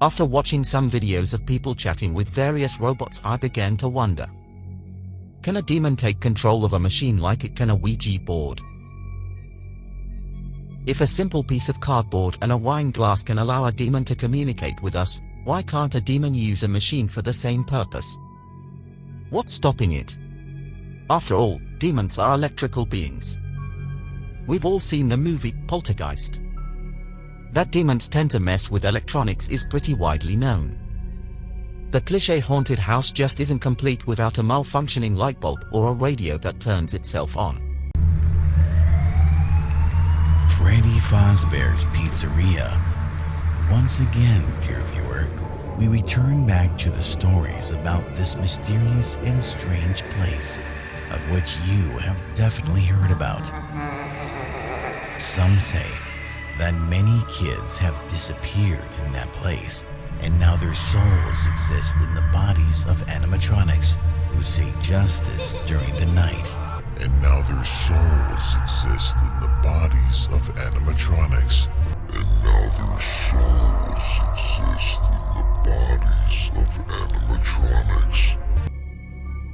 After watching some videos of people chatting with various robots, I began to wonder. Can a demon take control of a machine like it can a Ouija board? If a simple piece of cardboard and a wine glass can allow a demon to communicate with us, why can't a demon use a machine for the same purpose? What's stopping it? After all, demons are electrical beings. We've all seen the movie Poltergeist. That demons tend to mess with electronics is pretty widely known. The cliché haunted house just isn't complete without a malfunctioning light bulb or a radio that turns itself on. Freddy Fazbear's Pizzeria. Once again, dear viewer, we return back to the stories about this mysterious and strange place, of which you have definitely heard about. Some say that many kids have disappeared in that place, and now their souls exist in the bodies of animatronics who seek justice during the night. And now their souls exist in the bodies of animatronics. And now their souls exist in the bodies of animatronics.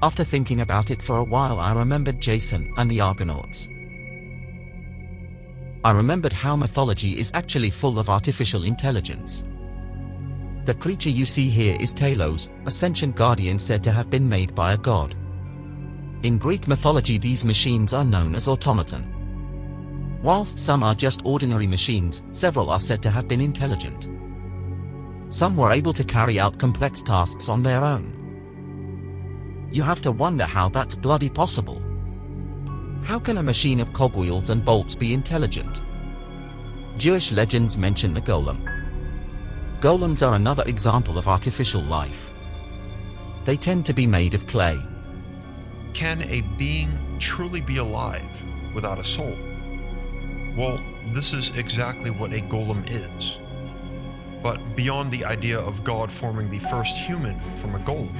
After thinking about it for a while, I remembered Jason and the Argonauts. I remembered how mythology is actually full of artificial intelligence. The creature you see here is Talos, a sentient guardian said to have been made by a god. In Greek mythology, these machines are known as automaton. Whilst some are just ordinary machines, several are said to have been intelligent. Some were able to carry out complex tasks on their own. You have to wonder how that's bloody possible. How can a machine of cogwheels and bolts be intelligent? Jewish legends mention the golem. Golems are another example of artificial life. They tend to be made of clay. Can a being truly be alive without a soul? Well, this is exactly what a golem is. But beyond the idea of God forming the first human from a golem,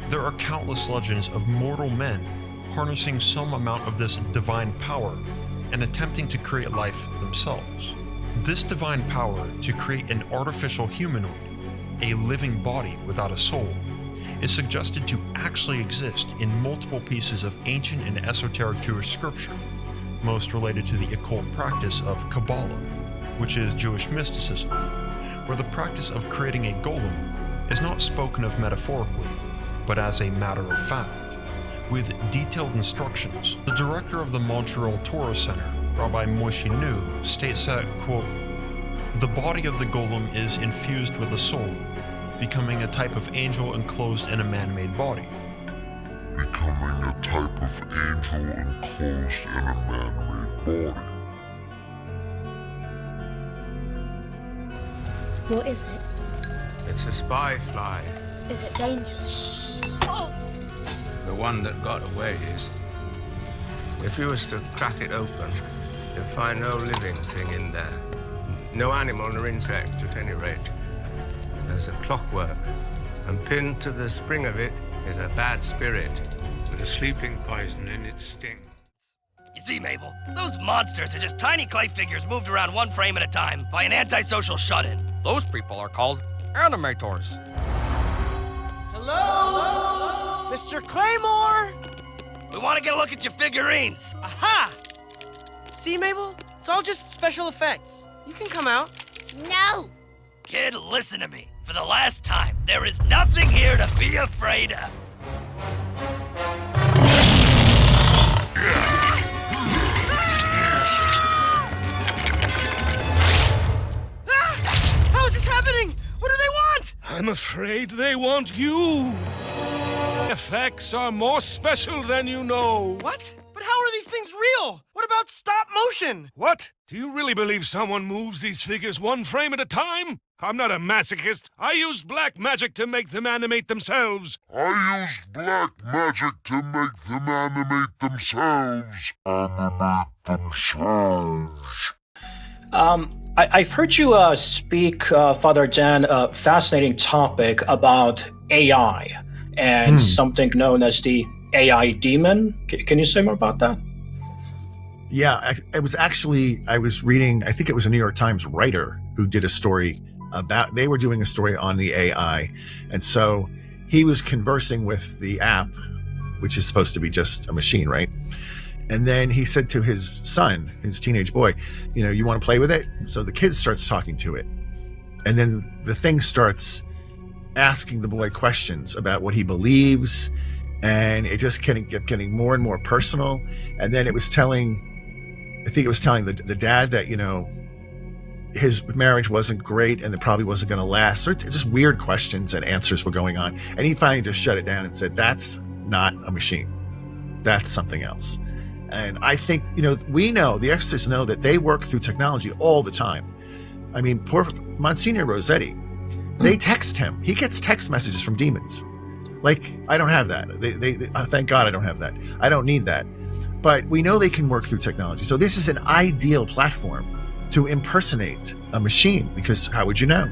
there are countless legends of mortal men harnessing some amount of this divine power and attempting to create life themselves. This divine power to create an artificial humanoid, a living body without a soul, is suggested to actually exist in multiple pieces of ancient and esoteric Jewish scripture, most related to the occult practice of Kabbalah, which is Jewish mysticism, where the practice of creating a golem is not spoken of metaphorically, but as a matter of fact, with detailed instructions. The director of the Montreal Torah Center, Rabbi Moshe Nu, states that, quote, "The body of the golem is infused with a soul, becoming a type of angel enclosed in a man-made body." Becoming a type of angel enclosed in a man-made body. What is it? It's a spy fly. Is it dangerous? The one that got away is. If you was to crack it open, you'd find no living thing in there. No animal nor insect, at any rate. There's a clockwork, and pinned to the spring of it is a bad spirit with a sleeping poison in its sting. You see, Mabel, those monsters are just tiny clay figures moved around one frame at a time by an antisocial shut-in. Those people are called animators. Hello? Mr. Claymore? We want to get a look at your figurines. Aha! See, Mabel? It's all just special effects. You can come out. No! Kid, listen to me. For the last time, there is nothing here to be afraid of. How is this happening? What do they want? I'm afraid they want you. Effects are more special than you know. What? But how are these things real? What about stop motion? motion! What? Do you really believe someone moves these figures one frame at a time? I'm not a masochist. I used black magic to make them animate themselves. I used black magic to make them animate themselves. I've heard you speak, Father Dan, a fascinating topic about AI and something known as the AI demon. Can you say more about that? Yeah, it was actually, I was reading, I think it was a New York Times writer who did a story about, they were doing a story on the AI. And so he was conversing with the app, which is supposed to be just a machine, right? And then he said to his son, his teenage boy, you know, you want to play with it? So the kid starts talking to it. And then the thing starts asking the boy questions about what he believes. And it just kept getting more and more personal. And then it was telling, I think it was telling the dad that, you know, his marriage wasn't great and it probably wasn't going to last. So it's just weird questions and answers were going on. And he finally just shut it down and said, that's not a machine. That's something else. And I think, you know, we know, the exorcists know that they work through technology all the time. I mean, poor Monsignor Rossetti, they text him. He gets text messages from demons. Like, I don't have that. They thank God I don't have that. I don't need that. But we know they can work through technology. So this is an ideal platform to impersonate a machine, because how would you know?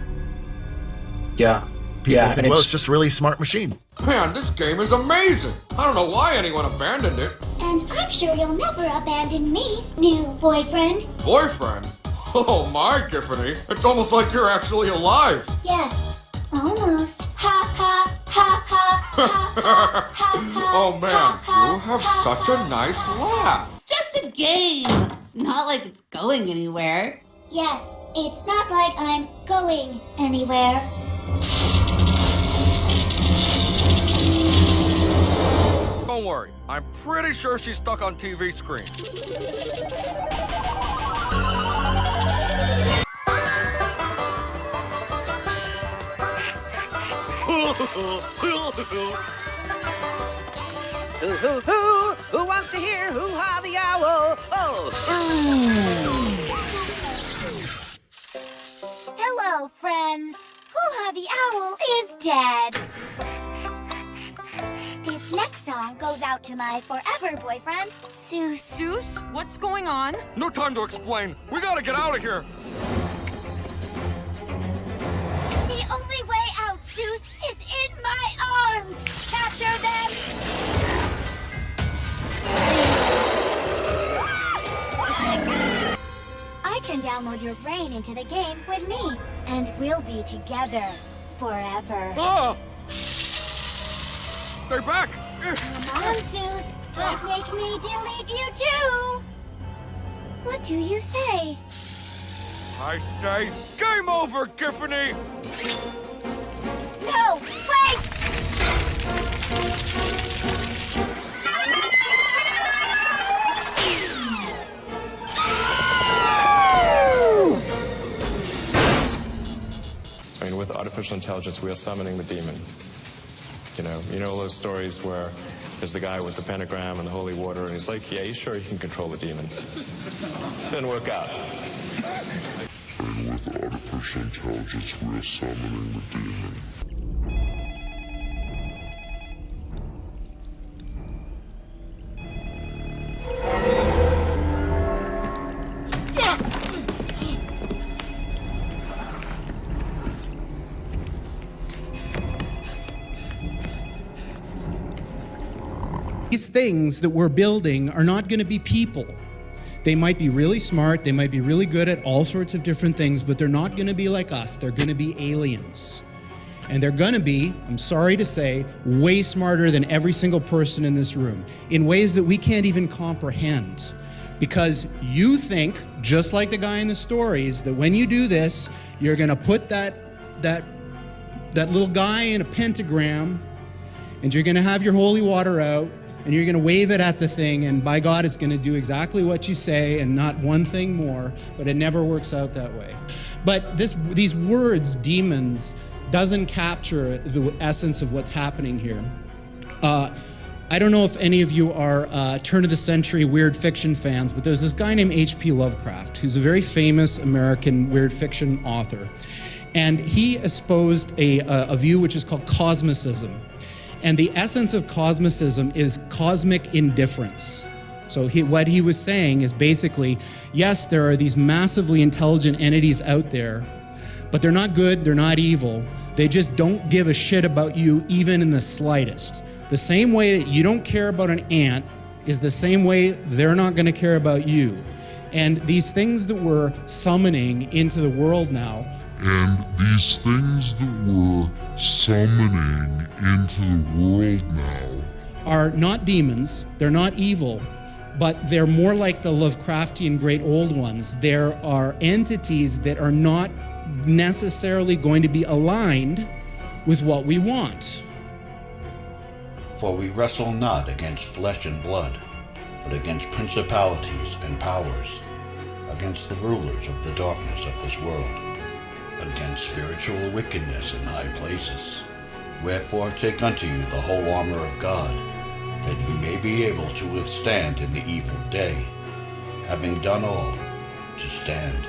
Yeah. People think, well, it's just a really smart machine. Man, this game is amazing. I don't know why anyone abandoned it. And I'm sure you'll never abandon me, new boyfriend. Boyfriend? Oh my, Tiffany. It's almost like you're actually alive. Yes, almost. Ha ha ha ha ha ha ha. Oh man, you have such a nice laugh. Just a game. Not like it's going anywhere. Yes, it's not like I'm going anywhere. Don't worry, I'm pretty sure she's stuck on TV screens. Who wants to hear hoo-ha the owl? Oh. Hello, friends. Hoo-ha the owl is dead. This next song goes out to my forever boyfriend, Seuss. Seuss, what's going on? No time to explain. We gotta get out of here. The only way out, Seuss, is in my arms. Capture them. I can download your brain into the game with me, and we'll be together forever. Ah! Stay back! Come on, Seuss. Don't make me delete you too. What do you say? I say, game over, Tiffany! No, wait! I mean, with artificial intelligence, we are summoning the demon. You know those stories where there's the guy with the pentagram and the holy water, and he's like, yeah, you sure you can control the demon? Didn't work out. And with artificial intelligence, we are summoning the demon. These things that we're building are not going to be people. They might be really smart, they might be really good at all sorts of different things, but they're not going to be like us. They're going to be aliens. And they're going to be, I'm sorry to say, way smarter than every single person in this room in ways that we can't even comprehend. Because you think, just like the guy in the stories, that when you do this, you're going to put that little guy in a pentagram, and you're going to have your holy water out, and you're going to wave it at the thing, and by God, it's going to do exactly what you say and not one thing more, but it never works out that way. But these words, demons, doesn't capture the essence of what's happening here. I don't know if any of you are turn of the century weird fiction fans, but there's this guy named H.P. Lovecraft, who's a very famous American weird fiction author. And he espoused a view which is called cosmicism. And the essence of cosmicism is cosmic indifference. So what he was saying is basically, yes, there are these massively intelligent entities out there, but they're not good, they're not evil. They just don't give a shit about you even in the slightest. The same way that you don't care about an ant is the same way they're not going to care about you. And these things that we're summoning into the world now are not demons, they're not evil, but they're more like the Lovecraftian great old ones. There are entities that are not necessarily going to be aligned with what we want. For we wrestle not against flesh and blood, but against principalities and powers, against the rulers of the darkness of this world, against spiritual wickedness in high places. Wherefore take unto you the whole armor of God, that you may be able to withstand in the evil day, having done all, to stand.